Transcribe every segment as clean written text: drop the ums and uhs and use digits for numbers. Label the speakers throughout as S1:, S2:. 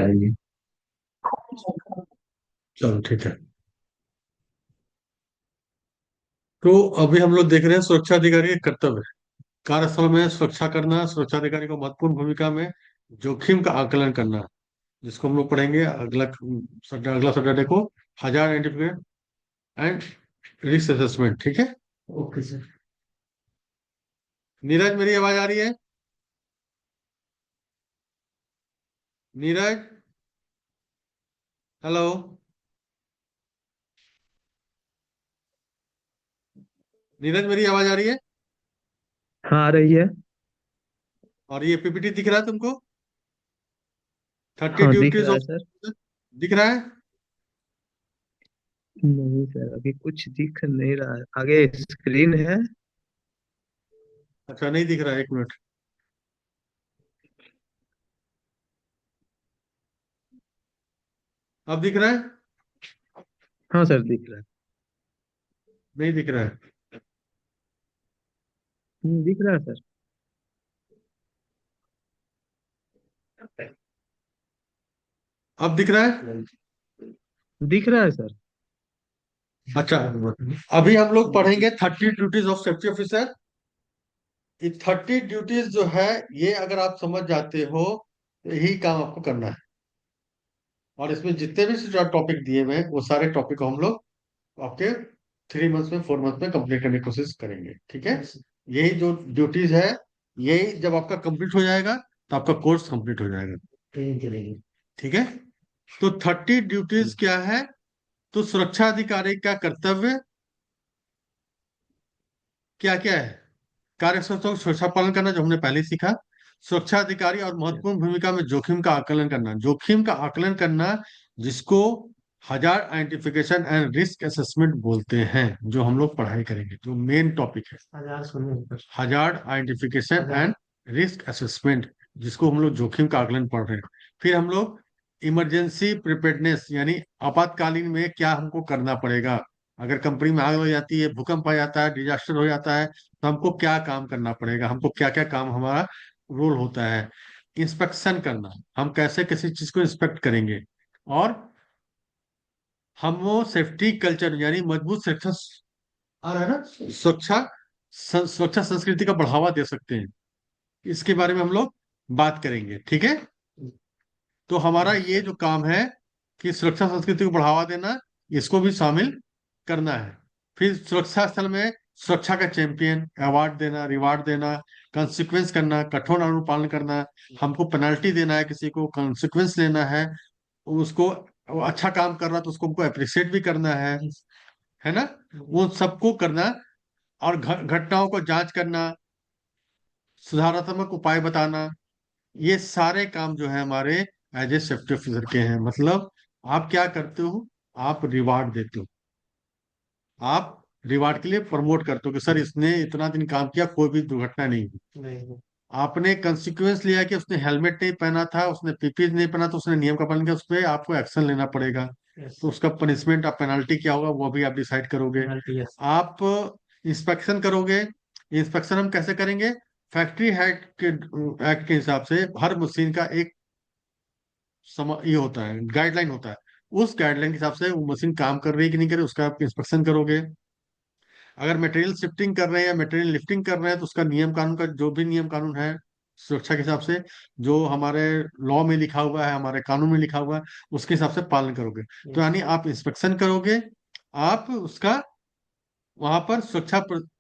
S1: जाएगी।
S2: चलो ठीक है। तो अभी हम लोग देख रहे हैं सुरक्षा अधिकारी के कर्तव्य। कार्यस्थल में सुरक्षा करना, सुरक्षा अधिकारी को महत्वपूर्ण भूमिका में जोखिम का आकलन करना, जिसको हम लोग पढ़ेंगे अगला सैटरडे को। हजार आइडेंटिफिकेशन एंड रिस्क असेसमेंट, ठीक है। Okay sir. नीरज, मेरी आवाज आ रही है? नीरज, हेलो। नीरज, मेरी आवाज आ रही है?
S1: हाँ, आ रही है।
S2: और ये पीपीटी दिख रहा है तुमको? 30
S1: हाँ, दिख
S2: ड्यूटीज
S1: रहा है
S2: ऑफ,
S1: सर।
S2: दिख रहा है?
S1: नहीं सर, अभी कुछ दिख नहीं रहा है, आगे स्क्रीन है।
S2: अच्छा, नहीं दिख रहा है, एक मिनट। अब दिख रहा है?
S1: हाँ सर, दिख रहा है।
S2: नहीं दिख रहा है।
S1: दिख रहा है सर।
S2: अब दिख रहा है?
S1: दिख रहा है सर।
S2: अच्छा, अभी हम लोग पढ़ेंगे 30 ड्यूटीज ऑफ सेफ्टी ऑफिसर। ये 30 ड्यूटीज जो है, ये अगर आप समझ जाते हो तो यही काम आपको करना है। और इसमें जितने भी टॉपिक दिए हुए हैं वो सारे टॉपिक को हम लोग आपके 3 मंथ्स में 4 मंथ में कंप्लीट करने की कोशिश करेंगे, ठीक है। यही जो ड्यूटीज है, यही जब आपका कंप्लीट हो जाएगा तो आपका कोर्स कंप्लीट हो जाएगा, ठीक है। तो 30 ड्यूटीज क्या है? तो सुरक्षा अधिकारी का कर्तव्य क्या क्या है? कार्य संस्थाओं की सुरक्षा पालन करना, जो हमने पहले ही सीखा। सुरक्षा अधिकारी और महत्वपूर्ण भूमिका में जोखिम का आकलन करना, जोखिम का आकलन करना, जिसको हजार आइडेंटिफिकेशन एंड रिस्क असेसमेंट बोलते हैं, जो हम लोग पढ़ाई करेंगे, जो मेन टॉपिक है। हजार आइडेंटिफिकेशन एंड रिस्क असेसमेंट, जिसको हम लोग जोखिम का आकलन पढ़ रहे हैं। फिर हम लोग इमरजेंसी प्रिपेयर्डनेस, यानी आपातकालीन में क्या हमको करना पड़ेगा। अगर कंपनी में आग लग जाती है, भूकंप आ जाता है, डिजास्टर हो जाता है, तो हमको क्या काम करना पड़ेगा, हमको क्या क्या काम हमारा रोल होता है। इंस्पेक्शन करना, हम कैसे किसी चीज को इंस्पेक्ट करेंगे। और हम वो सेफ्टी कल्चर, यानी मजबूत सुरक्षा, आ रहा है ना, सुरक्षा सुरक्षा संस्कृति का बढ़ावा दे सकते हैं। इसके बारे में हम लोग बात करेंगे, ठीक है। तो हमारा ये जो काम है कि सुरक्षा संस्कृति को बढ़ावा देना, इसको भी शामिल करना है। फिर सुरक्षा स्थल में सुरक्षा का चैंपियन अवार्ड देना, रिवार्ड देना, कॉन्सिक्वेंस करना, कठोर अनुपालन करना। हमको पेनल्टी देना है, किसी को कॉन्सिक्वेंस लेना है, उसको, वो अच्छा काम कर रहा तो उसको हमको अप्रिशिएट भी करना है ना, वो सबको करना। और घटनाओं को जांच करना, सुधारात्मक उपाय बताना, ये सारे काम जो है हमारे एज ए सेफ्टी ऑफिसर के हैं। मतलब आप क्या करते हो? आप रिवार्ड देते हो, आप रिवार्ड के लिए प्रमोट करते हो कि सर इसने इतना दिन काम किया, कोई भी दुर्घटना नहीं हुई। आपने कंसिक्वेंस लिया कि उसने हेलमेट नहीं पहना था, उसने पीपी नहीं पहना, तो उसने नियम का पालन किया, उस पर आपको एक्शन लेना पड़ेगा। तो उसका पनिशमेंट, आप पेनल्टी क्या होगा वो भी आप डिसाइड करोगे। आप इंस्पेक्शन करोगे। इंस्पेक्शन हम कैसे करेंगे? फैक्ट्री एक्ट के हिसाब से हर मशीन का एक ये होता है, गाइडलाइन होता है। उस गाइडलाइन के हिसाब से वो मशीन काम कर रही है कि नहीं कर रही, उसका आप इंस्पेक्शन करोगे। अगर मटेरियल शिफ्टिंग कर रहे हैं या मटेरियल लिफ्टिंग कर रहे हैं, तो उसका नियम कानून का जो भी नियम कानून है सुरक्षा के हिसाब से, जो हमारे लॉ में लिखा हुआ है, हमारे कानून में लिखा हुआ है, उसके हिसाब से पालन करोगे। तो यानी आप इंस्पेक्शन करोगे, आप उसका वहां पर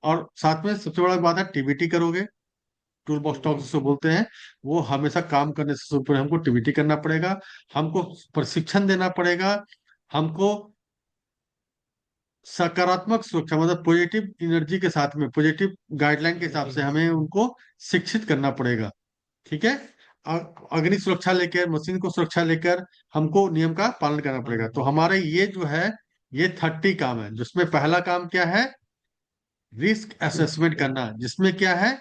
S2: और साथ में सबसे बड़ा बात है टीबीटी करोगे। टूल बॉक्स टॉक जिसको बोलते हैं, वो हमेशा काम करने से ऊपर हमको टीबीटी करना पड़ेगा, हमको प्रशिक्षण देना पड़ेगा, हमको सकारात्मक सुरक्षा, मतलब पॉजिटिव एनर्जी के साथ में, पॉजिटिव गाइडलाइन के हिसाब से हमें उनको शिक्षित करना पड़ेगा, ठीक है। अग्नि सुरक्षा लेकर, मशीन को सुरक्षा लेकर हमको नियम का पालन करना पड़ेगा। तो हमारे ये जो है, ये 30 काम है, जिसमें पहला काम क्या है? रिस्क असेसमेंट करना, जिसमें क्या है?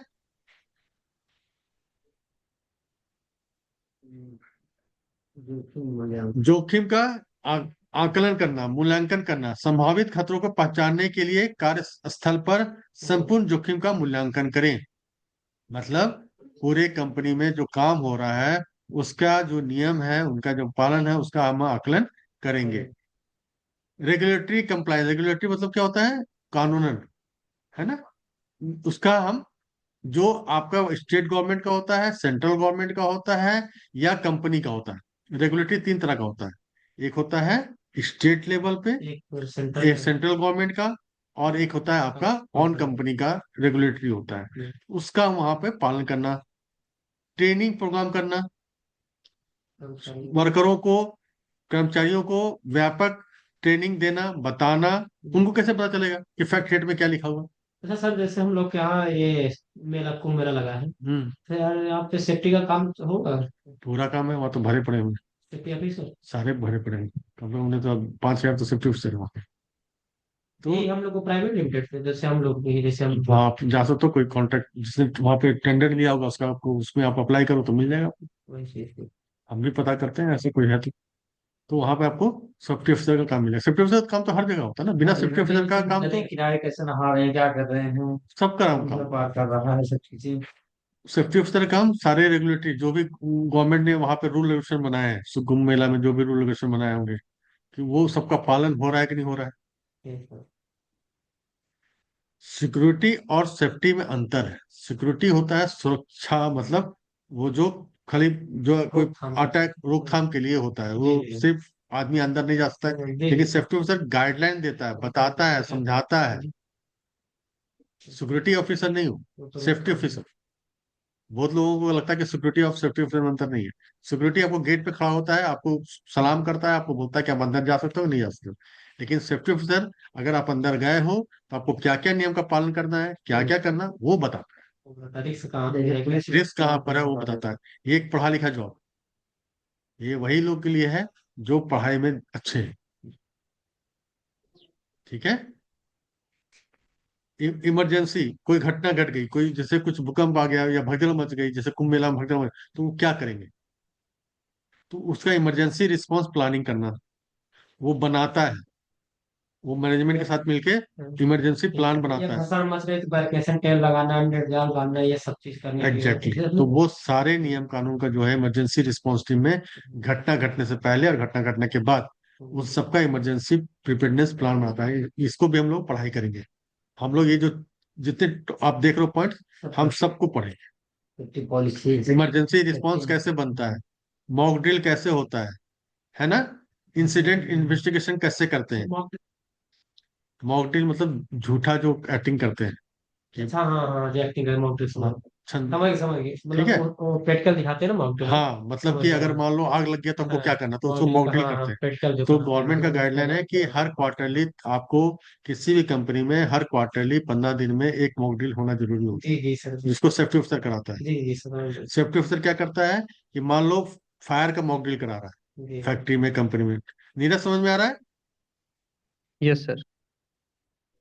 S2: जोखिम का आ, आकलन करना, मूल्यांकन करना, संभावित खतरों को पहचानने के लिए कार्यस्थल पर संपूर्ण जोखिम का मूल्यांकन करें। मतलब पूरे कंपनी में जो काम हो रहा है, उसका जो नियम है, उनका जो पालन है, उसका हम आकलन करेंगे। रेगुलेटरी कंप्लायंस, रेगुलेटरी मतलब क्या होता है, कानूनन, है ना। उसका हम, जो आपका स्टेट गवर्नमेंट का होता है, सेंट्रल गवर्नमेंट का होता है, या कंपनी का होता है। रेगुलेटरी तीन तरह का होता है। एक होता है स्टेट लेवल पे,
S3: एक सेंट्रल
S2: एक सेंट्रल गवर्नमेंट का, और एक होता है आपका ऑन कंपनी का रेगुलेटरी होता है। उसका वहां पे पालन करना, ट्रेनिंग प्रोग्राम करना, वर्करों को, कर्मचारियों को व्यापक ट्रेनिंग देना, बताना। उनको कैसे पता चलेगा कि फैक्ट रेट में क्या लिखा हुआ।
S3: अच्छा सर, जैसे हम लोग के यहाँ ये मेला कुंभ मेला लगा है,
S2: हम्म।
S3: तो यार यहाँ पे सेफ्टी का काम तो होगा?
S2: पूरा काम है, वहां तो भरे पड़े हुए,
S3: सेफ्टी ऑफिसर?
S2: सारे भरे पड़े हैं। कम से कम उन्हें तो 5,000 तो सेफ्टी ऑफिसर है वहाँ पे। तो
S3: ये हम लोग को प्राइवेट लिमिटेड पे, जैसे हम लोग भी, जैसे हम
S2: आप जा सकते हो, कोई कॉन्ट्रैक्ट जिसने वहाँ पे टेंडर लिया होगा उसका, आपको उसमें आप अप्लाई करो तो मिल जाएगा आपको।
S3: वही चीज।
S2: हम भी पता करते हैं, ऐसे कोई है तो वहाँ पे आपको सेफ्टी ऑफिसर का काम मिलेगा। सेफ्टी ऑफिसर का काम तो हर जगह होता है ना, बिना
S3: हाँ,
S2: सेफ्टी ऑफिसर का काम
S3: नदी
S2: तो
S3: किनारे कैसे नहा रहे हैं, क्या कर रहे हैं,
S2: सबका काम।
S3: मतलब पार कर रहा है, सब चीजें।
S2: सेफ्टी ऑफिसर का काम सारे रेगुलेटरी जो भी गवर्नमेंट ने वहां पे रूल रेगुलेशन बनाए हैं, कुंभ मेला में जो भी रूल रेगुलेशन बनाए होंगे, कि वो सबका पालन हो रहा है कि नहीं हो रहा है। सिक्योरिटी और सेफ्टी में अंतर है। सिक्योरिटी होता है सुरक्षा, मतलब वो जो खाली, जो कोई
S3: रोकथाम।
S2: अटैक रोकथाम के लिए होता है, वो
S3: जी
S2: सिर्फ आदमी अंदर नहीं जा सकता है।
S3: जी
S2: लेकिन
S3: जी।
S2: सेफ्टी ऑफिसर गाइडलाइन देता है, बताता है, समझाता है। सिक्योरिटी ऑफिसर नहीं हो,
S3: वो तो
S2: सेफ्टी
S3: रोकथाम है।
S2: ऑफिसर। बहुत लोगों को लगता है कि सिक्योरिटी और सेफ्टी ऑफिसर में अंतर नहीं है। सिक्योरिटी आपको गेट पे खड़ा होता है, आपको सलाम करता है, आपको बोलता है कि आप अंदर जा सकते हो, नहीं जा सकते हो। लेकिन सेफ्टी ऑफिसर, अगर आप अंदर गए हो तो आपको क्या क्या नियम का पालन करना है, क्या क्या करना, वो बताता
S3: रिस्क कहाँ पे है,
S2: है। रिस्क कहाँ पर है वो
S3: बता
S2: बताता
S3: देता
S2: है। ये एक पढ़ा लिखा जॉब, ये वही लोग के लिए है जो पढ़ाई में अच्छे हैं। ठीक है। इमरजेंसी, कोई घटना घट गई, कोई जैसे कुछ भूकंप आ गया या भगदड़ मच गई, जैसे कुंभ मेला में भगदड़ मच, तो वो क्या करेंगे। तो उसका इमरजेंसी रिस्पांस प्लानिंग करना, वो बनाता है, वो मैनेजमेंट के साथ मिलके
S3: है।
S2: इमरजेंसी प्लान
S3: ये
S2: बनाता है।
S3: भसड़ मच रही तो बैरिकेशन टेल लगाना, नेट जाल बांधना, ये सब चीज करने के लिए
S2: एग्जैक्टली
S3: होती है।
S2: तो वो सारे नियम कानून का जो है इमरजेंसी रिस्पांस टीम में, घटना घटने से पहले और घटना घटने के बाद, उस सबका इमरजेंसी प्रिपेयरनेस प्लान बनाता है। इसको भी हम लोग पढ़ाई करेंगे। हम लोग ये जो जितने आप देख रहे हो पॉइंट, हम सबको पढ़ेंगे।
S3: Safety policy.
S2: इमरजेंसी रिस्पांस कैसे बनता है, मॉक ड्रिल कैसे होता है ना। इंसिडेंट इन्वेस्टिगेशन कैसे करते हैं। मॉक ड्रिल मतलब झूठा जो एक्टिंग करते हैं कि,
S3: अच्छा, हाँ हाँ, रिएक्टिंग है माउंटेन समझ।
S2: हाँ, छन,
S3: समझ गए,
S2: ठीक
S3: मतलब
S2: है।
S3: वो प्रैक्टिकल दिखाते हैं ना माउंटेन में।
S2: हाँ, मतलब
S3: समझ
S2: कि
S3: गया।
S2: अगर मान लो आग लग गया तो हमको
S3: हाँ,
S2: क्या करना, तो उसको
S3: मॉडल
S2: मॉक
S3: का,
S2: ड्रिल
S3: हाँ हाँ,
S2: करते हैं।
S3: प्रैक्टिकल जो
S2: तो
S3: कराते
S2: गवर्नमेंट का गाइडलाइन है कि
S3: हैं।
S2: हर क्वार्टरली आपको, किसी भी कंपनी में हर क्वार्टरली 15 दिन में एक मॉक ड्रिल होना जरूरी होता
S3: जी
S2: है,
S3: जी सर, जी
S2: जिसको सेफ्टी ऑफिसर कराता है।
S3: जी जी सर।
S2: सेफ्टी ऑफिसर क्या करता है कि मान लो फायर का मॉक ड्रिल करा रहा
S3: जी
S2: है फैक्ट्री में, कंपनी में। नीरज, समझ में आ रहा है।
S1: Yes sir.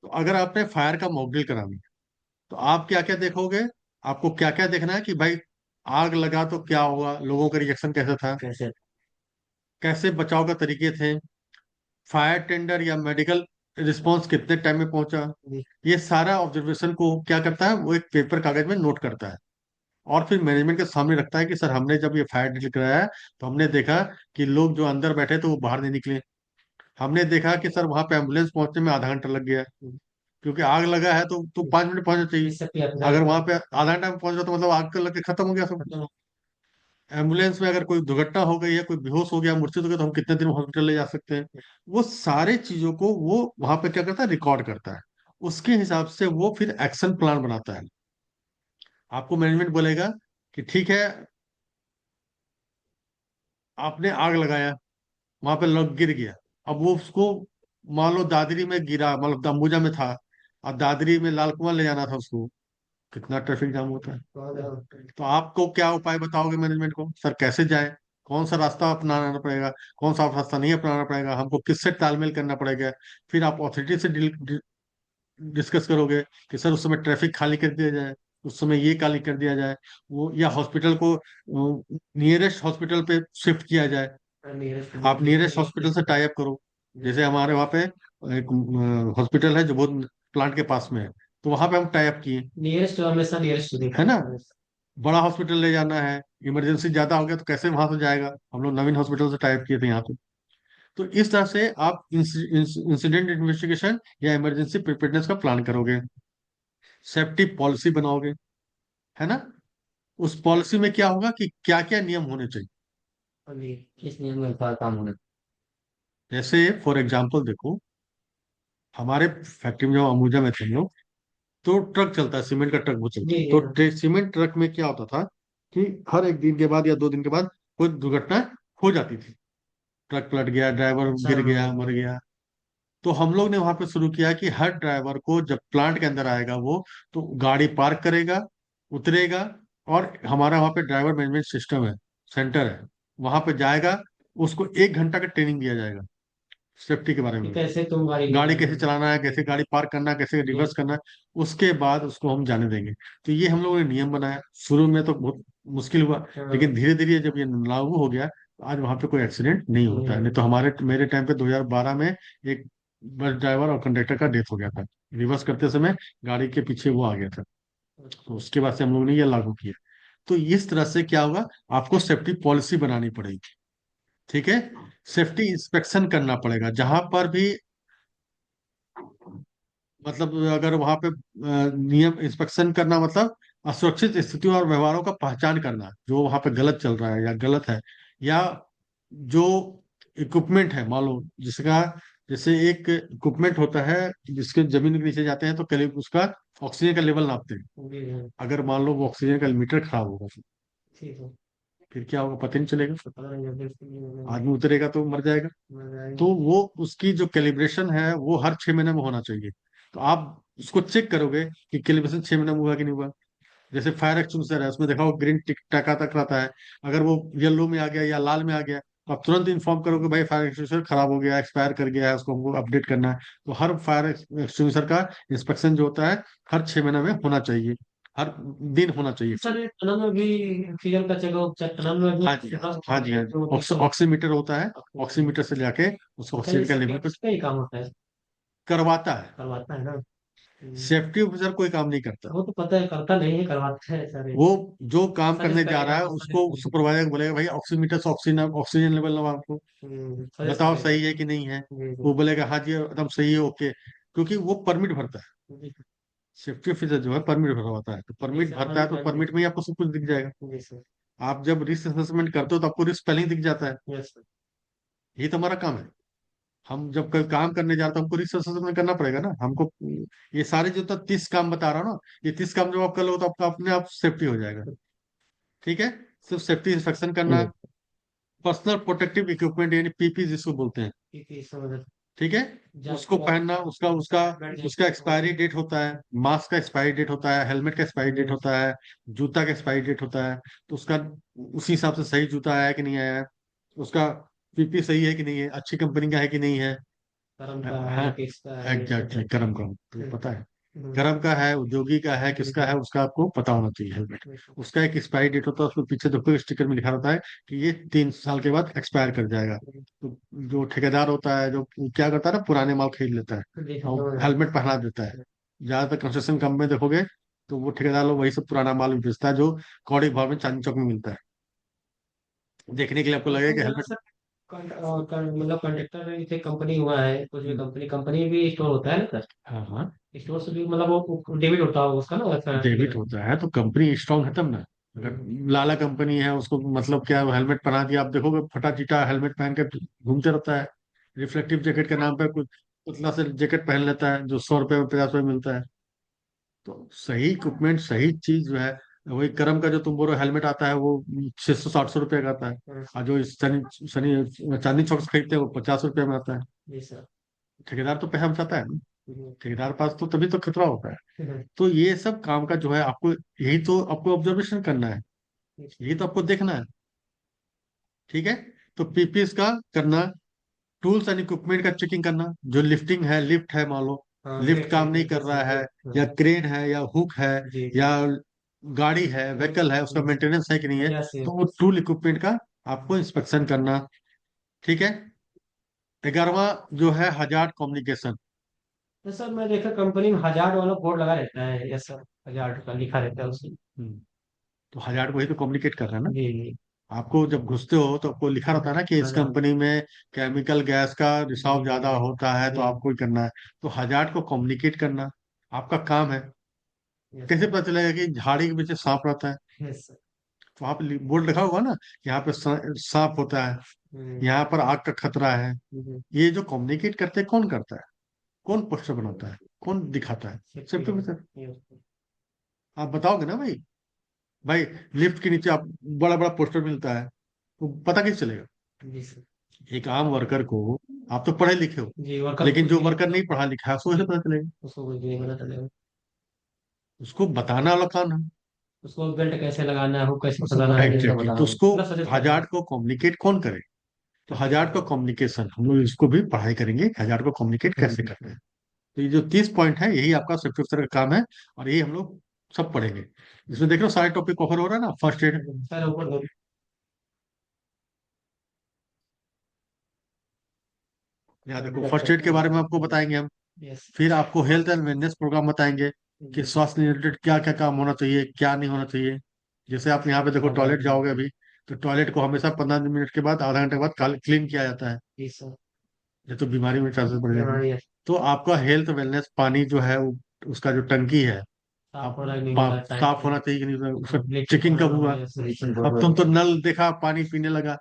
S2: तो अगर आपने फायर का मॉक ड्रिल कराना है, तो आप क्या क्या देखोगे, आपको क्या क्या देखना है कि भाई आग लगा तो क्या हुआ, लोगों का रिएक्शन कैसा था,
S3: कैसे?
S2: कैसे बचाव का तरीके थे, फायर टेंडर या मेडिकल रिस्पांस कितने टाइम में पहुंचा।
S3: जी
S2: ये सारा ऑब्जर्वेशन को क्या करता है, वो एक पेपर कागज में नोट करता है, और फिर मैनेजमेंट के सामने रखता है कि सर हमने जब ये फायर ड्रिल कराया है, तो हमने देखा कि लोग जो अंदर बैठे थे वो बाहर नहीं निकले। हमने देखा कि सर वहां पे एम्बुलेंस पहुंचने में आधा घंटा लग गया, क्योंकि आग लगा है तो 5 मिनट पहुंचना चाहिए।
S3: इससे भी अपना
S2: अगर वहां पे आधा घंटा में पहुंच रहा तो मतलब आग का लग के खत्म हो गया सब कुछ।
S3: खत्म।
S2: एम्बुलेंस में अगर कोई दुर्घटना हो गई है, कोई बेहोश हो गया, मूर्छित हो गया, तो हम कितने दिन हॉस्पिटल ले जा सकते हैं। वो सारे चीजों को वो वहां पे क्या करता है, रिकॉर्ड करता है। उसके हिसाब से वो फिर एक्शन प्लान बनाता है। आपको मैनेजमेंट बोलेगा कि ठीक है, आपने आग लगाया, वहां पे लोग गिर गया। अब वो उसको, मान लो दादरी में गिरा, मतलब अंबुजा में था, और दादरी में लाल कुआं ले जाना था उसको, कितना ट्रैफिक जाम होता है। तो आपको क्या उपाय बताओगे मैनेजमेंट को, सर कैसे जाए, कौन सा रास्ता अपनाना पड़ेगा, कौन सा रास्ता नहीं अपनाना पड़ेगा, हमको किससे तालमेल करना पड़ेगा। फिर आप अथॉरिटी से डिस्कस करोगे कि सर उस समय ट्रैफिक खाली कर दिया जाए, उस समय ये खाली कर दिया जाए, वो या हॉस्पिटल को नियरेस्ट हॉस्पिटल पे शिफ्ट किया जाए। आप नियरेस्ट हॉस्पिटल से टाई अप करो। जैसे हमारे वहाँ पे एक हॉस्पिटल है जो बहुत प्लांट के पास में है, तो वहां पे हम टाई अप किए,
S3: नियरेस्ट हमेशा नियरेस्ट
S2: है
S3: देखना
S2: ना।
S3: है।
S2: बड़ा हॉस्पिटल ले जाना है इमरजेंसी ज्यादा हो गया तो कैसे वहां से जाएगा, हम लोग नवीन हॉस्पिटल से टाइप किए थे यहाँ पे। तो इस तरह से आप इंसिडेंट इन्वेस्टिगेशन या इमरजेंसी प्रिपेयरनेस का प्लान करोगे, सेफ्टी पॉलिसी बनाओगे, है ना। उस पॉलिसी में क्या होगा कि क्या क्या नियम होने चाहिए।
S3: अभी किस नियम के अनुसार काम होना।
S2: जैसे फॉर एग्जाम्पल देखो, हमारे फैक्ट्री में जब अम्बुजा में थे हम लोग, तो ट्रक चलता है, सीमेंट का ट्रक वो चलता
S3: जी
S2: है,
S3: जी
S2: तो
S3: हाँ।
S2: सीमेंट ट्रक में क्या होता था कि हर एक दिन के बाद या 2 दिन के बाद कोई दुर्घटना हो जाती थी, ट्रक पलट गया, ड्राइवर
S3: अच्छा
S2: गिर
S3: हाँ
S2: गया, मर गया। तो हम लोग ने वहां पे शुरू किया कि हर ड्राइवर को जब प्लांट के अंदर आएगा वो, तो गाड़ी पार्क करेगा, उतरेगा, और हमारा वहां पे ड्राइवर मैनेजमेंट सिस्टम है, सेंटर है, वहां पे जाएगा, उसको 1 घंटा का ट्रेनिंग दिया जाएगा सेफ्टी के बारे
S3: कि
S2: में,
S3: कैसे तुम गाड़ी
S2: गाड़ी
S3: लेकर
S2: कैसे चलाना है, कैसे गाड़ी पार्क करना है, कैसे
S3: जी
S2: रिवर्स करना है, उसके बाद उसको हम जाने देंगे। तो ये हम लोगों ने नियम बनाया, शुरू में तो बहुत मुश्किल हुआ,
S3: हाँ।
S2: लेकिन धीरे धीरे जब ये लागू हो गया, तो आज वहां पे कोई एक्सीडेंट नहीं होता है। नहीं तो हमारे मेरे टाइम पे 2012 में एक बस ड्राइवर और कंडक्टर का डेथ हो गया था, रिवर्स करते समय गाड़ी के पीछे वो आ गया था। तो उसके बाद से हम लोगों ने ये लागू किया। तो इस तरह से क्या होगा, आपको सेफ्टी पॉलिसी बनानी पड़ेगी, ठीक है। सेफ्टी इंस्पेक्शन करना पड़ेगा जहां पर भी, मतलब अगर वहां पे नियम इंस्पेक्शन करना मतलब असुरक्षित स्थितियों और व्यवहारों का पहचान करना जो वहां पे गलत चल रहा है या गलत है, या जो इक्विपमेंट है, मान लो जिसका, जैसे एक इक्विपमेंट होता है जिसके जमीन के नीचे जाते हैं तो करीब उसका ऑक्सीजन का लेवल नापते हैं।
S3: जी हाँ।
S2: अगर मान लो वो ऑक्सीजन का मीटर खराब होगा,
S3: ठीक है।
S2: फिर क्या होगा पता नहीं चलेगा,
S3: पता नहीं जब इसके लिए
S2: आदमी उतरेगा तो मर जाएगा।
S3: मर जाएगा।
S2: तो वो उसकी जो कैलिब्रेशन है वो हर 6 महीने में होना चाहिए। तो आप उसको चेक करोगे कि कैलिब्रेशन 6 महीने में हुआ कि नहीं हुआ। जैसे फायर एक्सटिंग्विशर है, उसमें देखा ग्रीन टिक टका तक रहता है, अगर वो येलो में आ गया या लाल में आ गया तो आप तुरंत इन्फॉर्म करोगे भाई फायर एक्सटिंग्विशर खराब हो गया, एक्सपायर कर गया है, उसको हमको अपडेट करना है। तो हर फायर एक्सटिंग्विशर का इंस्पेक्शन जो होता है हर 6 महीने में होना चाहिए, हर दिन होना चाहिए।
S3: सर ये टनल में भी ऑक्सीजन का चेक टनल में भी
S2: हाँ जी,
S3: कितना
S2: हाँ जी, हाँ जी, ऑक्सीमीटर होता है, ऑक्सीमीटर से जाके उसको
S3: अच्छा ये
S2: ऑक्सीजन का
S3: सब
S2: लेवल पे
S3: इसका ही काम होता है।
S2: करवाता है।
S3: करवाता है ना।
S2: सेफ्टी ऑफिसर कोई काम नहीं करता,
S3: वो तो पता है करता नहीं है करवाता है सर ये।
S2: वो जो काम करने
S3: सजेस्ट
S2: जा रहा
S3: करेगा
S2: है
S3: हाँ
S2: उसको
S3: सजेस्ट करेगा।
S2: सुपरवाइजर बोलेगा भाई ऑक्सीमीटर से ऑक्सीजन ऑक्सीजन लेवल लो आपको,
S3: सजेस्ट
S2: बताओ
S3: करेगा।
S2: सही है कि नहीं है।
S3: जी जी
S2: वो बोलेगा हाँ जी एकदम सही है, ओके, क्योंकि वो परमिट भरता है।
S3: जी
S2: सेफ्टी ऑफिसर जो है परमिट भरवाता है, तो
S3: जी
S2: परमिट
S3: सर
S2: भरता है तो परमिट में ही आपको सब कुछ दिख जाएगा।
S3: जी सर।
S2: आप जब रिस्क असेसमेंट करते हो तो आपको रिस्क पहले ही दिख जाता है।
S3: Yes sir.
S2: यही तो हमारा काम है। हम जब कोई काम करने जा रहे तो हमको रिस्क असेसमेंट करना पड़ेगा ना हमको। ये सारे जो तो 30 काम बता रहा हूँ ना, ये 30 काम जब आप कर लो तो आपका अपने आप सेफ्टी हो जाएगा, ठीक है। सिर्फ सेफ्टी इंस्पेक्शन करना, पर्सनल प्रोटेक्टिव इक्विपमेंट यानी पीपी जिसको बोलते हैं,
S3: ठीक है समझ।
S2: ठीक है, उसको
S3: जैकेट
S2: पहनना, उसका उसका
S3: बैठ
S2: उसका
S3: जाए।
S2: एक्सपायरी डेट होता है, मास्क का एक्सपायरी डेट होता है, हेलमेट का एक्सपायरी डेट होता है, जूता का एक्सपायरी डेट होता है। तो उसका उसी हिसाब से सही जूता आया है कि नहीं आया है, उसका पीपी सही है कि नहीं है, अच्छी कंपनी का है कि नहीं है।
S3: कर्म का है
S2: हाँ,
S3: किसका है ये सब
S2: एग्जैक्टली,
S3: जानते
S2: कर्म
S3: हैं।
S2: का तो पता है,
S3: हम्म,
S2: कर्म का है, उद्योगी का है, किसका है, उसका आपको पता होना चाहिए हेलमेट। उसका एक एक्सपायरी डेट होता है, उसको पीछे देखो स्टिकर में लिखा रहता है कि ये 3 साल के बाद एक्सपायर कर जाएगा। तो जो ठेकेदार होता है जो क्या करता है ना, पुराने माल खरीद लेता है
S3: जी
S2: और
S3: समझ।
S2: हेलमेट पहना देता है। ज्यादातर कंस्ट्रक्शन काम में देखोगे तो वो ठेकेदार लोग वही सब पुराना माल भी बेचता है जो कौड़ी भाव में चांदी चौक में मिलता है। देखने के लिए आपको लगेगा
S3: आपको
S2: कि
S3: ज्यादा
S2: हेलमेट।
S3: सर मतलब कंडक्टर में जैसे कंपनी हुआ है कुछ भी कंपनी भी स्टोर होता है ना सर।
S2: हाँ हाँ,
S3: स्टोर से भी मतलब वो डेबिट होता होगा उसका ना वैसा ठीक
S2: डेबिट
S3: है।
S2: होता है तो कंपनी स्ट्रांग है तब ना। अगर लाला कंपनी है उसको मतलब क्या हेलमेट पहना दिया, आप देखोगे फटा चिटा हेलमेट पहन के घूमते रहता है, रिफ्लेक्टिव जैकेट के नाम पे कुछ पुतला से जैकेट पहन लेता है जो 100 रुपए में 50 रुपए में मिलता है। तो सही इक्विपमेंट सही चीज जो है, वही कर्म का जो तुम बोलो हेलमेट आता है वो 600 700 रुपए का आता है, और जो इस शनि शनि चांदनी चौक से खरीदते हैं वो 50 रुपए में आता है।
S3: जी सर।
S2: ठेकेदार तो पैसा बचाता है ना,
S3: हम्म,
S2: ठेकेदार पास तो तभी तो खतरा होता है। तो ये सब काम का जो है आपको, यही तो आपको ऑब्जर्वेशन करना है, यही तो आपको देखना है, ठीक है। तो पीपीएस का करना, टूल्स एंड इक्विपमेंट का चेकिंग करना, जो लिफ्टिंग है, लिफ्ट है मान लो
S3: हाँ
S2: लिफ्ट
S3: लिफ्ट
S2: काम
S3: लिफ्ट
S2: नहीं
S3: लिफ्ट
S2: कर रहा
S3: सर
S2: है,
S3: लिफ्ट।
S2: या क्रेन है या हुक है,
S3: जी जी।
S2: या गाड़ी है व्हीकल है उसका मेंटेनेंस है कि नहीं है,
S3: यस
S2: तो
S3: यस।
S2: वो टूल इक्विपमेंट का आपको इंस्पेक्शन करना, ठीक है। 11वां जो है हजार्ड कम्युनिकेशन।
S3: तो सर मैं देखा कंपनी में 1000 वाला बोर्ड लगा रहता है। यस सर 1000 का लिखा रहता है उसमें।
S2: तो हजार्ड वही तो कम्युनिकेट कर रहा है ना।
S3: जी जी।
S2: आपको जब घुसते हो तो आपको लिखा रहता है ना कि इस
S3: हाँ,
S2: कंपनी में केमिकल गैस का
S3: जी
S2: रिसाव
S3: जी
S2: ज्यादा होता है, तो
S3: जी।
S2: आपको ही करना है। तो हजार्ड को कम्युनिकेट करना आपका काम है।
S3: यस
S2: कैसे
S3: सर।
S2: पता चलेगा कि झाड़ी के पीछे सांप रहता है?
S3: Yes sir.
S2: तो वहां पे बोर्ड लिखा होगा ना, यहाँ पे सांप होता है,
S3: हम्म।
S2: यहाँ पर आग का खतरा है।
S3: हम्म।
S2: ये जो कम्युनिकेट करते हैं कौन करता है? कौन पोस्टर बनाता है? कौन दिखाता है?
S3: सेफ्टी
S2: सेफ्टी
S3: है।
S2: ऑफिसर।
S3: Yes sir.
S2: आप बताओगे ना भाई। भाई लिफ्ट के नीचे आप बड़ा बड़ा पोस्टर मिलता है, तो पता कैसे चलेगा?
S3: जी सर।
S2: एक आम वर्कर को, आप तो पढ़े लिखे हो,
S3: जी, वर्कर को
S2: लेकिन
S3: कुछ
S2: जो
S3: भी नहीं
S2: वर्कर
S3: पता।
S2: नहीं पढ़ा लिखा है उसको कैसे पता चलेगा?
S3: उसको कुछ भी नहीं पता चलेगा।
S2: उसको बताना वाला काम है।
S3: उसको बेल्ट कैसे लगाना है, हुक कैसे फंसाना है, ये सब
S2: एग्जैक्टली, तो
S3: बताना है,
S2: उसको
S3: मतलब सजेस्ट करना है।
S2: हजार्ड को कम्युनिकेट कौन करे? तो
S3: सेफ्टी
S2: हजार्ड को
S3: ऑफिसर।
S2: कम्युनिकेशन हम लोग इसको भी पढ़ाई करेंगे, हजार्ड को कम्युनिकेट कैसे करते हैं। तो ये जो 30 पॉइंट है यही आपका सेफ्टी ऑफिसर का काम है, और यही हम लोग सब पढ़ेंगे। इसमें देख रहे हो सारे टॉपिक कवर हो रहा है ना। फर्स्ट एड,
S3: सर ऊपर दो।
S2: यहाँ देखो फर्स्ट एड के बारे में आपको बताएंगे हम।
S3: यस।
S2: फिर आपको हेल्थ एंड वेलनेस प्रोग्राम बताएंगे कि
S3: जी सर।
S2: स्वास्थ्य रिलेटेड क्या क्या काम होना चाहिए, क्या नहीं होना चाहिए। जैसे आप यहाँ पे देखो टॉयलेट जाओगे अभी, तो टॉयलेट को हमेशा 15 मिनट के बाद, आधा घंटे के बाद क्लीन किया जाता है।
S3: जी सर।
S2: ये तो बीमारी में चांसेस बढ़ जाएंगे।
S3: हाँ, यस।
S2: तो आपका हेल्थ वेलनेस पानी जो है उसका जो टंकी है,
S3: साफ
S2: आप
S3: हो रहा है कि नहीं हो रहा है टाइम
S2: साफ
S3: पे।
S2: होना चाहिए कि नहीं, उसका
S3: ब्लीचिंग
S2: चेकिंग कब
S3: करवाना
S2: हुआ?
S3: है, यस ब्लीचिंग
S2: अब तुम तो नल देखा पानी पीने लगा,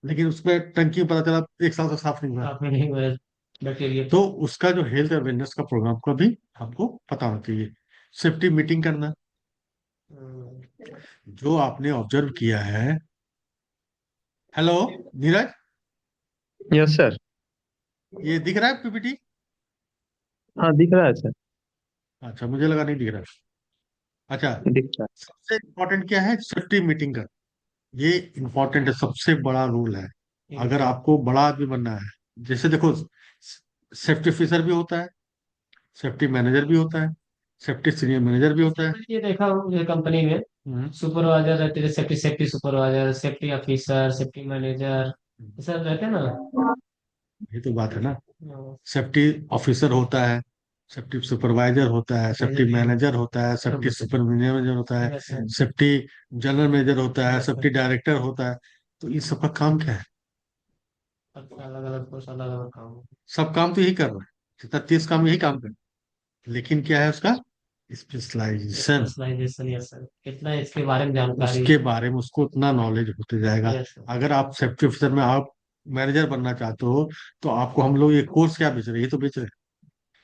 S2: लेकिन उसमें टंकी में पता चला 1 साल से साफ नहीं हुआ।
S3: साफ में नहीं हुआ है, बैक्टीरिया।
S2: तो उसका जो हेल्थ अवेयरनेस का प्रोग्राम का भी आपको पता होना चाहिए। सेफ्टी मीटिंग करना, जो आपने ऑब्जर्व किया है। Hello Neeraj,
S1: yes sir.
S2: ये दिख रहा है पीपीटी?
S1: हाँ दिख रहा है सर।
S2: अच्छा, मुझे लगा नहीं दिख रहा। अच्छा,
S1: दिख रहा
S2: सबसे इम्पोर्टेंट क्या है? सेफ्टी मीटिंग का। ये इम्पोर्टेंट है, सबसे बड़ा रूल है।
S3: ठीक
S2: अगर
S3: है।
S2: आपको बड़ा आदमी बनना है, जैसे देखो, सेफ्टी ऑफिसर भी होता है, सेफ्टी मैनेजर भी होता है, सेफ्टी सीनियर मैनेजर भी होता है।
S3: मैंने ये देखा हूँ ये कंपनी में
S2: हम्म,
S3: सुपरवाइजर रहते थे, safety safety supervisor, safety officer, safety manager, ये सब रहते हैं ना।
S2: ये तो बात है ना।
S3: हाँ,
S2: सेफ्टी ऑफिसर होता है, सेफ्टी सुपरवाइजर होता है, सेफ्टी मैनेजर होता है, सेफ्टी सुपर मैनेजर होता है,
S3: yes sir.
S2: Safety general manager होता है,
S3: यस सर।
S2: सेफ्टी डायरेक्टर होता है। तो इन सबका काम क्या है?
S3: अच्छा, अलग अलग कोर्स, अलग अलग काम।
S2: सब काम तो यही कर रहा है, जितना 30 काम यही काम कर रहा है, लेकिन क्या है उसका स्पेशलाइजेशन।
S3: स्पेशलाइजेशन, यस सर, कितना इसके बारे में जानकारी।
S2: उसके बारे में उसको उतना नॉलेज होते जाएगा।
S3: Yes sir.
S2: अगर आप सेफ्टी ऑफिसर में आप मैनेजर बनना चाहते हो, तो आपको हम लोग ये कोर्स क्या बेच रहे हैं? ये तो बेच रहे हैं,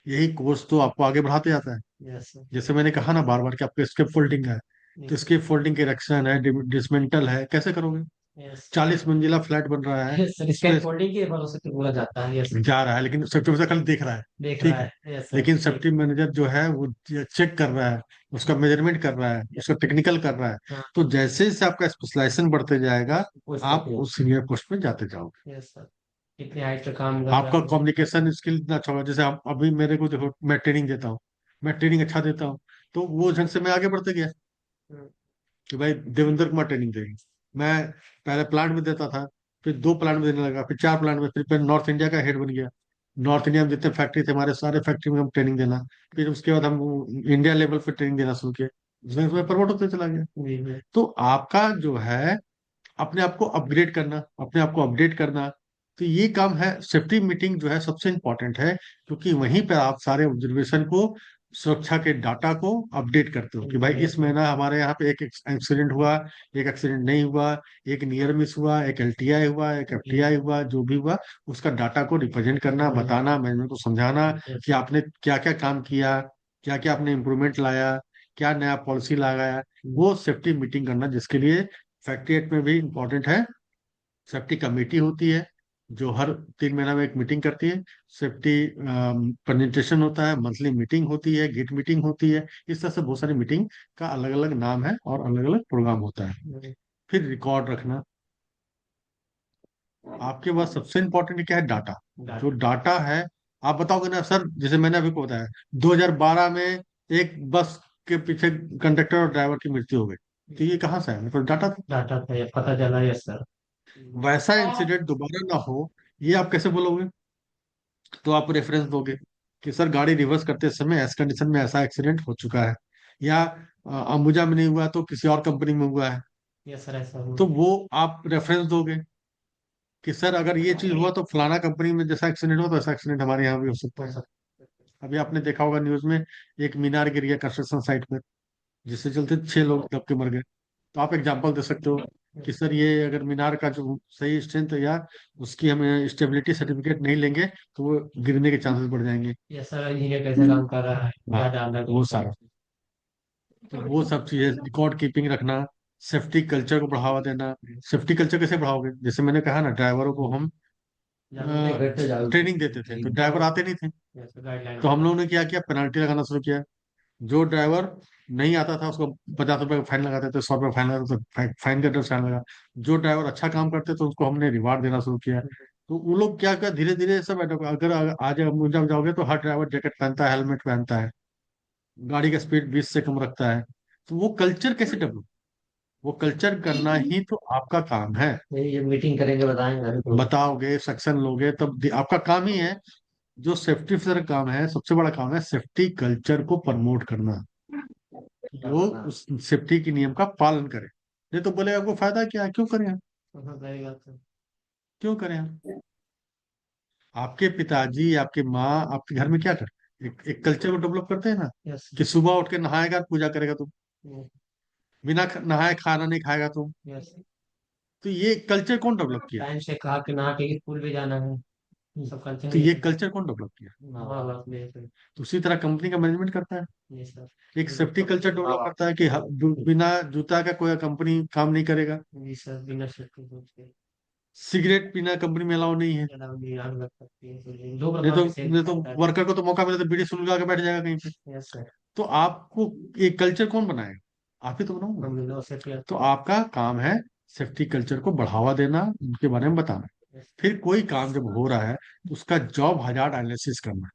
S2: यही कोर्स तो आपको आगे बढ़ाते जाता है।
S3: Yes sir.
S2: जैसे मैंने कहा ना बार बार कि आपको स्केप फोल्डिंग है, तो
S3: यस
S2: स्केप फोल्डिंग के इरेक्शन है, डिसमेंटल है, कैसे करोगे?
S3: यस।
S2: 40 मंजिला फ्लैट बन रहा है,
S3: यस सर,
S2: उसमें
S3: स्कैन फोल्डिंग के भरोसे तो बोला जाता है, यस।
S2: जा रहा है, लेकिन सेफ्टी ऑफिसर खाली देख रहा है।
S3: देख
S2: ठीक
S3: रहा
S2: है,
S3: है, यस सर,
S2: लेकिन
S3: ठीक।
S2: सेफ्टी मैनेजर जो है वो चेक कर रहा है, उसका मेजरमेंट कर रहा है, उसका टेक्निकल कर रहा है।
S3: हाँ।
S2: तो जैसे जैसे आपका स्पेशलाइजेशन बढ़ते जाएगा,
S3: पोस्ट
S2: आप
S3: करते
S2: उस सीनियर पोस्ट में जाते जाओगे।
S3: हैं, यस सर। कितने हाइट पे काम कर रहा
S2: आपका
S3: है।
S2: कम्युनिकेशन स्किल इतना अच्छा होगा। जैसे आप अभी मेरे को देखो, मैं ट्रेनिंग देता हूँ, मैं ट्रेनिंग अच्छा देता हूँ, तो वो ढंग से मैं आगे बढ़ते गया
S3: हम्म।
S2: कि भाई देवेंद्र कुमार ट्रेनिंग देंगे। मैं पहले प्लांट में देता था, फिर 2 प्लांट में देने लगा, फिर 4 प्लांट में, फिर नॉर्थ इंडिया का हेड बन गया। नॉर्थ इंडिया में जितने फैक्ट्री थे हमारे, सारे फैक्ट्री में हम ट्रेनिंग देना। फिर उसके बाद हम इंडिया लेवल पे ट्रेनिंग देना शुरू किए, उसमें उसमें प्रमोट होते चला गया।
S3: जी जी।
S2: तो आपका जो है अपने आप को अपग्रेड करना, अपने आप को अपडेट करना, तो ये काम है। सेफ्टी मीटिंग जो है सबसे इंपॉर्टेंट है, क्योंकि वहीं पर आप सारे ऑब्जर्वेशन को, सुरक्षा के डाटा को अपडेट करते हो कि भाई
S3: यस
S2: इस
S3: सर।
S2: महीना हमारे यहाँ पे एक एक्सीडेंट हुआ, एक एक्सीडेंट नहीं हुआ, एक नियर मिस हुआ, एक एलटीआई हुआ, एक
S3: जी।
S2: एफटीआई हुआ, जो भी हुआ, उसका डाटा को रिप्रेजेंट करना, बताना, मैनेजमेंट को समझाना
S3: यस
S2: कि
S3: सर।
S2: आपने क्या क्या काम किया, क्या क्या आपने इम्प्रूवमेंट लाया, क्या नया पॉलिसी लगाया। वो सेफ्टी मीटिंग करना, जिसके लिए फैक्ट्री एक्ट में भी इम्पोर्टेंट है। सेफ्टी कमेटी होती है जो हर 3 महीना में एक मीटिंग करती है। सेफ्टी प्रेजेंटेशन होता है, मंथली मीटिंग होती है, गेट मीटिंग होती है। इस तरह से बहुत सारी मीटिंग का अलग अलग नाम है और अलग अलग प्रोग्राम होता है। फिर रिकॉर्ड रखना। आपके पास सबसे इंपॉर्टेंट क्या है? डाटा। जो डाटा है, आप बताओगे ना सर, जैसे मैंने अभी को बताया, 2012 में एक बस के पीछे कंडक्टर और ड्राइवर की मृत्यु हो गई, तो ये कहाँ से है? मेरे पास डाटा था।
S3: डाटा था, ये पता चला, यस सर।
S2: वैसा इंसिडेंट दोबारा ना हो, ये आप कैसे बोलोगे? तो आप रेफरेंस दोगे कि सर गाड़ी रिवर्स करते समय ऐसे कंडीशन में ऐसा एक्सीडेंट हो चुका है, या अंबुजा में नहीं हुआ तो किसी और कंपनी में हुआ है,
S3: यस सर, ऐसा हुआ।
S2: तो वो आप रेफरेंस दोगे कि सर अगर ये चीज हुआ तो फलाना कंपनी में जैसा एक्सीडेंट हुआ तो ऐसा एक्सीडेंट हमारे यहाँ भी हो सकता
S3: हो
S2: है।
S3: सकता
S2: अभी आपने देखा होगा न्यूज में, एक मीनार गिर गया कंस्ट्रक्शन साइट पर, जिससे चलते 6 लोग दब के मर गए। तो आप एग्जाम्पल दे सकते हो
S3: है।
S2: कि सर ये अगर मीनार का जो सही स्ट्रेंथ या उसकी हमें स्टेबिलिटी सर्टिफिकेट नहीं लेंगे तो वो गिरने के चांसेस बढ़ जाएंगे।
S3: यस सर, इंजीनियर कैसे काम कर रहा है,
S2: हाँ,
S3: क्या डाल रहा है
S2: वो
S3: तो
S2: सारा, तो वो सब चीजें, रिकॉर्ड कीपिंग रखना, सेफ्टी कल्चर को बढ़ावा देना। सेफ्टी कल्चर कैसे बढ़ाओगे? जैसे मैंने कहा ना, ड्राइवरों को हम
S3: जागरूकता घर से जागरूक।
S2: ट्रेनिंग देते थे तो ड्राइवर आते नहीं थे,
S3: यस गाइडलाइन।
S2: तो हम लोगों ने क्या किया, पेनल्टी लगाना शुरू किया। जो ड्राइवर नहीं आता था उसको 50 रुपए का फाइन लगाते थे, 100 रुपए फाइन लगाते थे, फाइन का डर फाइन लगा। जो ड्राइवर अच्छा काम करते तो उसको हमने रिवार्ड देना शुरू किया। तो वो लोग क्या कर, धीरे धीरे सब अगर आज मुझे जाओगे तो हर ड्राइवर जैकेट पहनता है, हेलमेट पहनता है, गाड़ी का स्पीड 20 से कम रखता है। तो वो कल्चर कैसे डेवलप? वो कल्चर करना ही तो आपका काम है।
S3: ये मीटिंग करेंगे, बताएंगे अभी तो।
S2: बताओगे, सेक्शन लोगे, तब आपका काम ही है। जो सेफ्टी ऑफिसर का काम है, सबसे बड़ा काम है सेफ्टी कल्चर को प्रमोट करना, लोग उस सेफ्टी के नियम का पालन करें। नहीं तो बोले आपको फायदा क्या है, क्यों करें हम?
S3: हाँ, सही बात है।
S2: क्यों करें हम? आपके पिताजी, आपके माँ आपके घर में क्या करते हैं? एक कल्चर को डेवलप करते हैं ना,
S3: यस।
S2: कि सुबह उठ के नहाएगा पूजा करेगा तुम, बिना नहाए खाना नहीं खाएगा तुम।
S3: यस।
S2: तो ये कल्चर कौन डेवलप किया?
S3: टाइम से खा के नहा के स्कूल भी जाना है, ये सब कल्चर
S2: तो
S3: ही
S2: ये
S3: है।
S2: कल्चर कौन डेवलप किया?
S3: हाँ बात में है सर।
S2: तो उसी तरह कंपनी का मैनेजमेंट करता है,
S3: ये सर।
S2: एक सेफ्टी कल्चर डेवलप करता है कि बिना जूता का कोई कंपनी काम नहीं करेगा।
S3: जी सर, बिना सेफ्टी सोच के
S2: सिगरेट पीना कंपनी में अलाउ नहीं है।
S3: ज्यादा भी आग लग सकती है, तो दो
S2: नहीं
S3: प्रकार
S2: तो
S3: की
S2: नहीं तो
S3: सेफ्टी।
S2: वर्कर को तो मौका मिले तो बीड़ी सुन लगा के बैठ जाएगा कहीं पे।
S3: Yes sir.
S2: तो आपको ये कल्चर कौन बनाएगा? आप ही तो बनाओगे।
S3: हम लोग सेफ्टी।
S2: तो आपका काम है सेफ्टी कल्चर को बढ़ावा देना, उनके बारे में बताना। फिर कोई काम जब हो रहा है तो उसका जॉब हजार्ड एनालिसिस करना,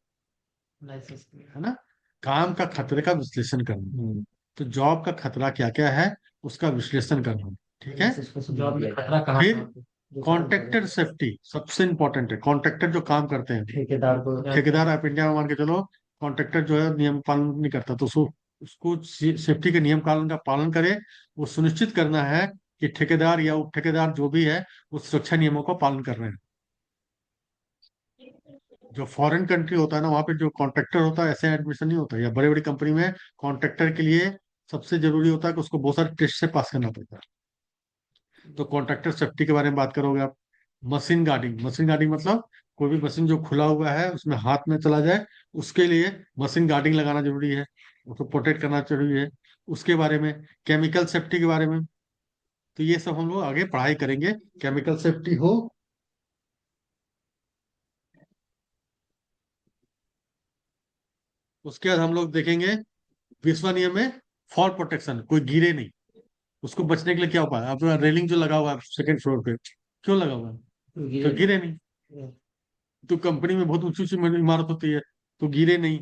S3: लाइसेंस।
S2: है ना, काम का खतरे का विश्लेषण करना। तो जॉब का खतरा क्या क्या है उसका विश्लेषण करना, ठीक है।
S3: जॉब में खतरा कहाँ
S2: फिर
S3: कहाँ पे, जो काम करे।
S2: कॉन्ट्रैक्टर सेफ्टी सबसे इंपॉर्टेंट है। कॉन्ट्रैक्टर जो काम करते हैं,
S3: ठेकेदार को।
S2: ठेकेदार आप इंडिया में मान के चलो, कॉन्ट्रैक्टर जो है नियम पालन नहीं करता, तो उसको उसको सेफ्टी के नियम कानून का पालन करे। वो सुनिश्चित करना है कि ठेकेदार या उप ठेकेदार जो भी है वो सुरक्षा नियमों का पालन कर रहे हैं। जो फॉरेन कंट्री होता है ना, वहाँ पे जो कॉन्ट्रैक्टर होता है ऐसे एडमिशन नहीं होता, या बड़ी बड़ी कंपनी में कॉन्ट्रैक्टर के लिए सबसे जरूरी होता है कि उसको बहुत सारे टेस्ट से पास करना पड़ता है। तो कॉन्ट्रैक्टर सेफ्टी के बारे में बात करोगे आप। मशीन गार्डिंग, मशीन गार्डिंग मतलब कोई भी मशीन जो खुला हुआ है उसमें हाथ में चला जाए, उसके लिए मशीन गार्डिंग लगाना जरूरी है, उसको प्रोटेक्ट करना जरूरी है। उसके बारे में केमिकल सेफ्टी के बारे में, तो ये सब हम लोग आगे पढ़ाई करेंगे। केमिकल सेफ्टी हो, उसके बाद हम लोग देखेंगे विश्व नियम में फॉल प्रोटेक्शन, कोई गिरे नहीं, उसको बचने के लिए क्या उपाय। अब रेलिंग जो लगा हुआ है सेकंड फ्लोर पे, क्यों लगा हुआ है? तो गिरे नहीं। तो कंपनी में बहुत ऊंची ऊंची इमारत होती है, तो गिरे नहीं।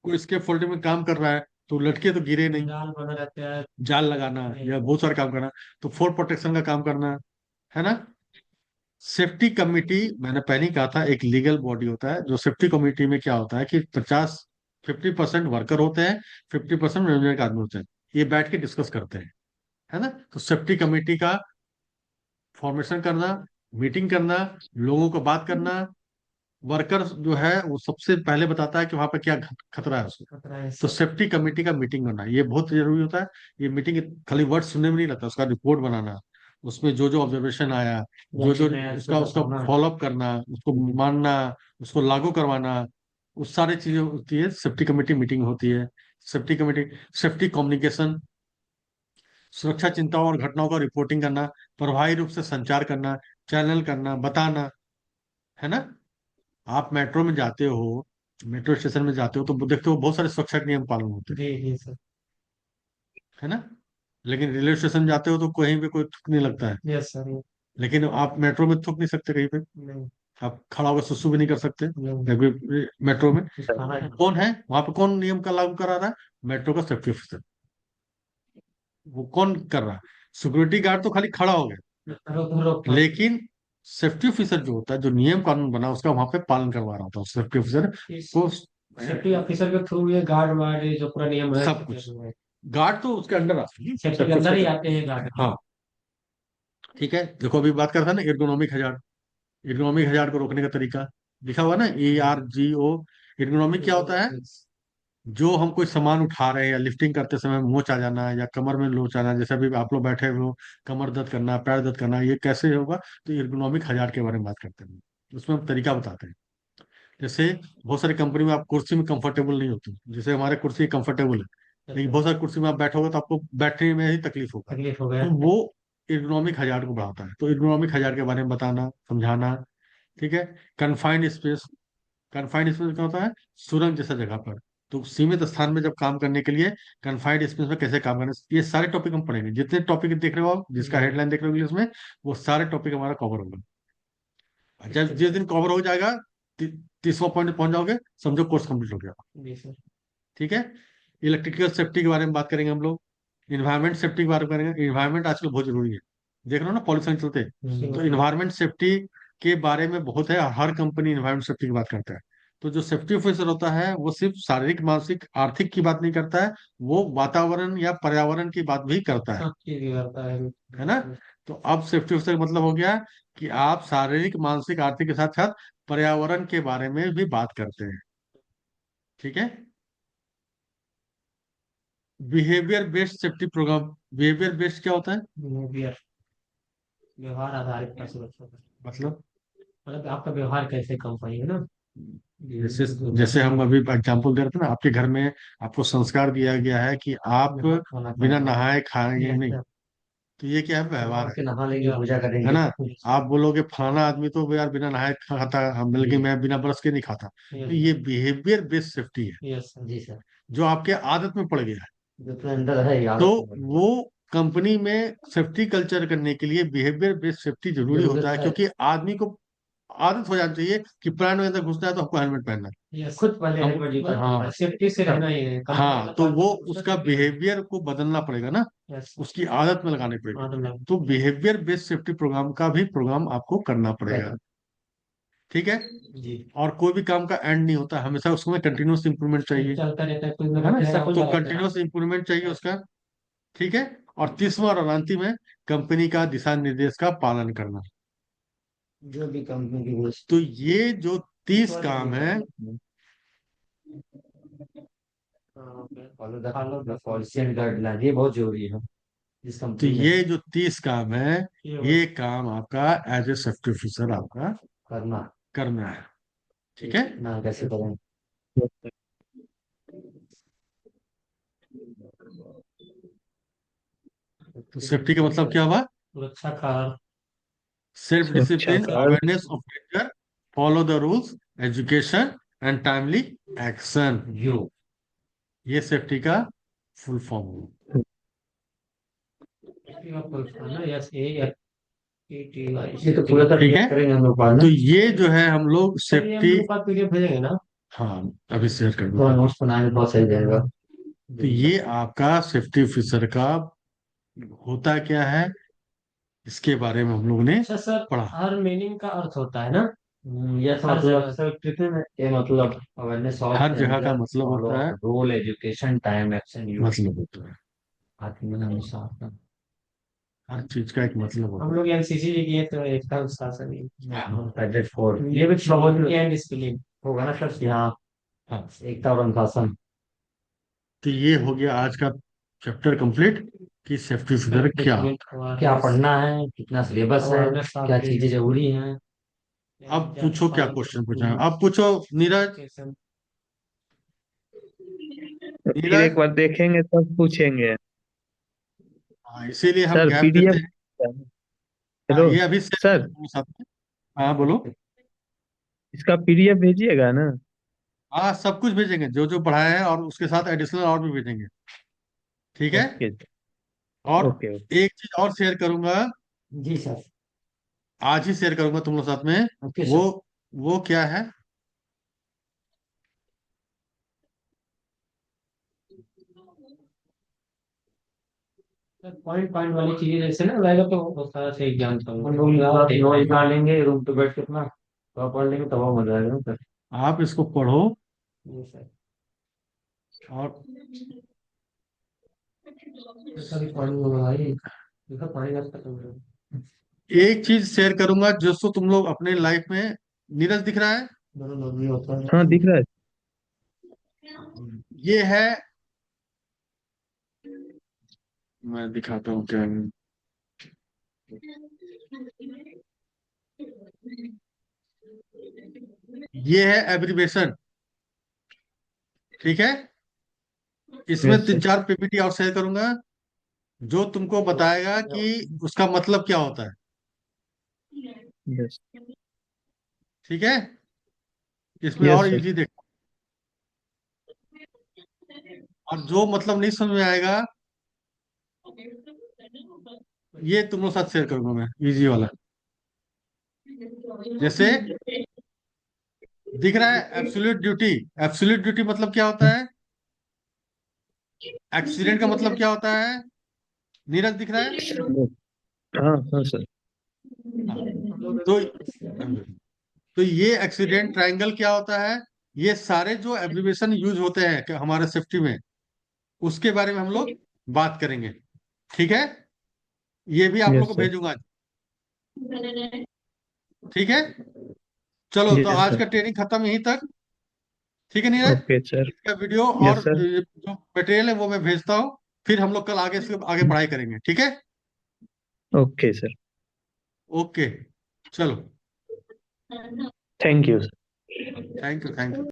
S2: कोई इसके फोल्डिंग में काम कर रहा है तो लटके तो गिरे नहीं।
S3: जाल बना रहता है।
S2: जाल लगाना या बहुत सारे काम करना, तो फोर्स प्रोटेक्शन का काम करना, है ना। सेफ्टी कमिटी, मैंने पहले ही कहा था, एक लीगल बॉडी होता है। जो सेफ्टी कमिटी में क्या होता है कि 50% वर्कर होते हैं, 50% मैनेजमेंट के आदमी होते हैं, ये बैठ के डिस्कस करते हैं, है ना। तो सेफ्टी कमेटी का फॉर्मेशन करना, मीटिंग करना, लोगों को बात करना, वर्कर जो है वो सबसे पहले बताता है कि वहां पर क्या खतरा है उसको।
S3: खतरा है
S2: तो
S3: इससे।
S2: सेफ्टी कमेटी का मीटिंग करना ये बहुत जरूरी होता है। ये मीटिंग खाली वर्ड सुनने में नहीं लगता, उसका रिपोर्ट बनाना, उसमें जो जो ऑब्जर्वेशन आया, जो जो उसका उसका फॉलोअप करना, उसको मानना, उसको लागू करवाना, उस सारी चीजें होती है, सेफ्टी कमेटी मीटिंग होती है। सेफ्टी कमेटी, सेफ्टी कम्युनिकेशन, सुरक्षा चिंताओं और घटनाओं का रिपोर्टिंग करना, प्रभावी रूप से संचार करना, चैनल करना, बताना, है ना। आप मेट्रो में जाते हो, मेट्रो स्टेशन में जाते हो तो देखते हो बहुत सारे सुरक्षा के नियम पालन होते हैं,
S3: जी जी सर।
S2: है ना। लेकिन रेलवे स्टेशन जाते हो तो कहीं पे कोई थूक नहीं लगता है।
S3: Yes sir.
S2: लेकिन आप मेट्रो में थूक नहीं सकते कहीं पे,
S3: नहीं।
S2: आप खड़ा होकर सुसु भी नहीं कर सकते
S3: नहीं।
S2: मेट्रो में।
S3: खाना है।
S2: कौन है वहां पे, कौन नियम का लागू करा रहा है? मेट्रो का सेफ्टी ऑफिसर। वो कौन कर रहा है? सिक्योरिटी गार्ड तो खाली खड़ा हो गया,
S3: रोक रोक।
S2: लेकिन सेफ्टी ऑफिसर जो होता है, जो नियम कानून बना उसका वहां पे पालन करवा रहा होता है सेफ्टी ऑफिसर को।
S3: सेफ्टी ऑफिसर के थ्रू ये गार्ड वार्ड ये जो पूरा नियम है
S2: सब कुछ गार्ड तो उसके अंडर आते हैं
S3: सेफ्टी के अंदर ही आते हैं गार्ड।
S2: हाँ ठीक है। देखो अभी बात कर रहा था ना एर्गोनॉमिक हजार्ड, एर्गोनॉमिक हजार्ड को रोकने का तरीका लिखा हुआ ना, ARGO। एर्गोनॉमिक क्या होता है? जो हम कोई सामान उठा रहे हैं या लिफ्टिंग करते समय मोच आ जाना या कमर में लोच आना, जैसे अभी आप लोग बैठे हुए हो, कमर दर्द करना, पैर दर्द करना, ये कैसे होगा? तो एर्गोनॉमिक हजार्ड के बारे में बात करते हैं, उसमें हम तरीका बताते हैं। जैसे बहुत सारी कंपनी में आप कुर्सी में कंफर्टेबल नहीं होती, जैसे हमारे कुर्सी कंफर्टेबल है, लेकिन बहुत सारी कुर्सी में आप बैठोगे तो आपको बैठने में ही तकलीफ होगा,
S3: तकलीफ हो गया।
S2: तो वो एर्गोनॉमिक हजार्ड को बढ़ाता है। तो एर्गोनॉमिक हजार्ड के बारे में बताना, समझाना। ठीक है। कन्फाइंड स्पेस, कन्फाइंड स्पेस क्या होता है? सुरंग जैसा जगह पर। तो सीमित स्थान में जब काम करने के लिए कन्फाइंड स्पेस में कैसे काम करना, ये सारे टॉपिक हम पढ़ेंगे। जितने टॉपिक देख रहे हो आप, जिसका हेडलाइन देख रहे हो इंग्लिश में, वो सारे टॉपिक हमारा कवर होगा। जब जिस दिन कवर हो जाएगा, 30वां पॉइंट पहुंच जाओगे, समझो कोर्स कंप्लीट हो गया।
S3: जी सर।
S2: ठीक है। इलेक्ट्रिकल सेफ्टी के बारे में बात करेंगे हम लोग। इन्वायरमेंट सेफ्टी के बारे में करेंगे। इन्वायरमेंट आजकल बहुत जरूरी है, देख रहे हो ना पॉल्यूशन चलते हैं। तो इन्वायरमेंट सेफ्टी के बारे में बहुत है, हर कंपनी इन्वायरमेंट सेफ्टी की बात करता है। तो जो सेफ्टी ऑफिसर होता है वो सिर्फ शारीरिक, मानसिक, आर्थिक की बात नहीं करता है, वो वातावरण या पर्यावरण की बात भी करता
S3: सब चीज करता
S2: है ना? तो अब सेफ्टी ऑफिसर का मतलब हो गया कि आप शारीरिक, मानसिक, आर्थिक के साथ साथ पर्यावरण के बारे में भी बात करते हैं। ठीक है। Behaviour based safety programme, behaviour based क्या होता है?
S3: बिहेवियर, व्यवहार आधारित का सुरक्षा का।
S2: मतलब
S3: मतलब आपका व्यवहार कैसे कंपनी है ना।
S2: जैसे जैसे हम अभी एग्जांपल दे रहे थे ना, आपके घर में आपको संस्कार दिया गया है कि आप
S3: खाना
S2: बिना
S3: खाना
S2: नहाए खाएंगे नहीं।
S3: खाना
S2: तो ये क्या है? व्यवहार
S3: के नहा लेंगे, पूजा
S2: है
S3: करेंगे।
S2: ना? आप बोलोगे फलाना आदमी तो यार बिना नहाए खाता है, हम बल्कि मैं बिना ब्रश के नहीं खाता। तो ये बिहेवियर बेस्ड सेफ्टी है,
S3: यस जी सर।
S2: जो आपके आदत में पड़ गया है।
S3: जो तो अंदर है यार,
S2: तो वो कंपनी में सेफ्टी कल्चर करने के लिए बिहेवियर बेस्ड सेफ्टी जरूरी होता
S3: जरूरत
S2: है,
S3: है।
S2: क्योंकि आदमी को आदत हो जानी चाहिए कि प्राण में अंदर घुसना है तो हमको हेलमेट पहनना है।
S3: यस, खुद पहले
S2: हम
S3: हेलमेट जूता
S2: हाँ
S3: पहनना, सेफ्टी से रहना ही है कंपनी
S2: हाँ,
S3: का
S2: तो
S3: पार्ट
S2: वो
S3: है, उसका
S2: उसका
S3: सेफ्टी रहना।
S2: बिहेवियर को बदलना पड़ेगा ना,
S3: यस।
S2: उसकी आदत में लगानी पड़ेगी।
S3: हाँ तो मैं
S2: तो बिहेवियर बेस्ड सेफ्टी प्रोग्राम का भी प्रोग्राम आपको करना पड़ेगा। ठीक है।
S3: जी।
S2: और कोई भी काम का एंड नहीं होता, हमेशा उसमें कंटिन्यूअस इंप्रूवमेंट चाहिए,
S3: चलता रहता है, कुछ ना
S2: है
S3: कुछ
S2: ना?
S3: नया
S2: तो
S3: होता रहता है।
S2: कंटिन्यूअस इंप्रूवमेंट चाहिए उसका। ठीक है। और तीसवा और अंतिम है कंपनी का दिशा निर्देश का पालन करना।
S3: जो भी कंपनी की वो
S2: तो ये जो 30 काम है,
S3: follow the policy and guideline, ये बहुत जरूरी है जिस
S2: तो
S3: कंपनी में
S2: ये जो 30 काम है,
S3: ये
S2: ये काम आपका एज ए सेफ्टी ऑफिसर आपका
S3: करना।
S2: करना है। ठीक है।
S3: ना कैसे करें।
S2: तो सेफ्टी का मतलब क्या हुआ?
S3: सुरक्षा कारण।
S2: सेल्फ
S1: सुरक्षा
S2: डिसिप्लिन,
S1: का अर्थ
S2: awareness of danger, follow the rules, education and timely action.
S3: You.
S2: ये सेफ्टी का फुल फॉर्म है।
S3: ना S A F E T Y, इसे तो पूरा
S2: ठीक
S3: तरह
S2: है।
S3: करेंगे हम लोग बाद
S2: तो
S3: में।
S2: ये जो है हम लोग
S3: चलिए हम
S2: सेफ्टी,
S3: लोग बाद पीडीएफ भेजेंगे ना,
S2: हाँ अभी शेयर कर
S3: थोड़ा
S2: दूंगा।
S3: नोट्स बनाने में बहुत सही रहेगा।
S2: तो ये आपका सेफ्टी ऑफिसर का होता क्या है, इसके बारे में हम लोग ने
S3: अच्छा सर,
S2: पढ़ा।
S3: हर मीनिंग का अर्थ होता है ना। यस मतलब सर कितने में ये मतलब अवेयरनेस ऑफ
S2: हर जगह का
S3: डेंजर,
S2: मतलब
S3: फॉलो
S2: होता है,
S3: rule, education, time, action, use.
S2: मतलब होता है,
S3: आत्मनिर्भर।
S2: हर चीज का एक मतलब
S3: हम
S2: होता
S3: लोग एनसीसी जी किए तो एकता अनुशासन ही
S2: है। हाँ
S3: कैडेट फोर, ये भी बहुत एंड डिसिप्लिन होगा ना सर यहाँ।
S2: हाँ।
S3: एकता और अनुशासन।
S2: तो ये हो गया आज का चैप्टर कंप्लीट कि सेफ्टी ऑफिसर क्या।
S3: क्या पढ़ना है, कितना सिलेबस है, क्या चीजें जरूरी हैं।
S2: अब पूछो क्या क्वेश्चन पूछा है, अब पूछो नीरज।
S1: तो फिर
S2: नीरज,
S1: एक बार देखेंगे तब पूछेंगे।
S2: हाँ इसीलिए हम
S1: सर
S2: गैप देते
S1: पीडीएफ।
S2: हैं। हाँ
S1: हेलो
S2: ये अभी शेयर कर
S1: सर,
S2: दूंगा साथ में। हाँ बोलो।
S1: इसका पीडीएफ भेजिएगा ना।
S2: हाँ सब कुछ भेजेंगे, जो जो पढ़ाया है, और उसके साथ एडिशनल और भी भेजेंगे। ठीक है।
S1: ओके
S2: और
S1: ओके।
S2: एक चीज और शेयर करूंगा,
S3: जी सर।
S2: आज ही शेयर करूंगा तुम लोग साथ में।
S3: ओके
S2: वो
S3: सर।
S2: वो क्या है?
S3: पॉइंट पॉइंट वाली चीजें जैसे ना रहेगा तो बहुत सारा से एग्जाम हम लोग नॉलेज निकालेंगे रूम पे बैठ के अपना, तो पढ़ लेंगे तब मजा आएगा ना सर।
S2: आप इसको पढ़ो
S3: जी सर।
S2: और
S3: ऐसा भी पानी होगा भाई, देखा पानी रास्ता कम है।
S2: एक चीज शेयर करूंगा जो सो तुम लोग अपने लाइफ में, नीरज दिख रहा है?
S3: दोनों लोग भी होता है।
S1: हाँ दिख रहा है।
S2: ये है, मैं दिखाता हूँ क्या है। ये है एब्रीवेशन, ठीक है? इसमें
S1: यस
S2: तीन
S1: सर।
S2: चार पीपीटी और शेयर करूंगा जो तुमको बताएगा कि उसका मतलब क्या होता है,
S1: यस।
S2: ठीक है? इसमें
S1: यस
S2: और
S1: सर।
S2: इजी देखो, और जो मतलब नहीं समझ में आएगा ये तुम लोग साथ शेयर करूंगा मैं, इजी वाला। जैसे दिख रहा है एब्सोल्यूट ड्यूटी, एब्सोल्यूट ड्यूटी मतलब क्या होता है? एक्सीडेंट का मतलब क्या होता है? नीरज दिख रहा है?
S1: हाँ हाँ सर।
S2: हाँ। तो ये एक्सीडेंट ट्रायंगल क्या होता है? ये सारे जो एब्रिविएशन यूज होते हैं कि हमारे सेफ्टी में, उसके बारे में हम लोग बात करेंगे, ठीक है? ये भी आप लोग
S1: यस
S2: को
S1: सर।
S2: भेजूंगा, ठीक है? चलो तो
S1: यस
S2: आज
S1: सर।
S2: का ट्रेनिंग खत्म यहीं तक, ठीक है नीरज?
S1: Okay sir.
S2: इसका वीडियो और
S1: यस सर।
S2: जो मटेरियल है वो मैं भेजता हूँ, फिर हम लोग कल आगे से आगे पढ़ाई करेंगे, ठीक है?
S1: Okay sir.
S2: ओके, चलो,
S1: thank you.
S2: Thank you, thank you.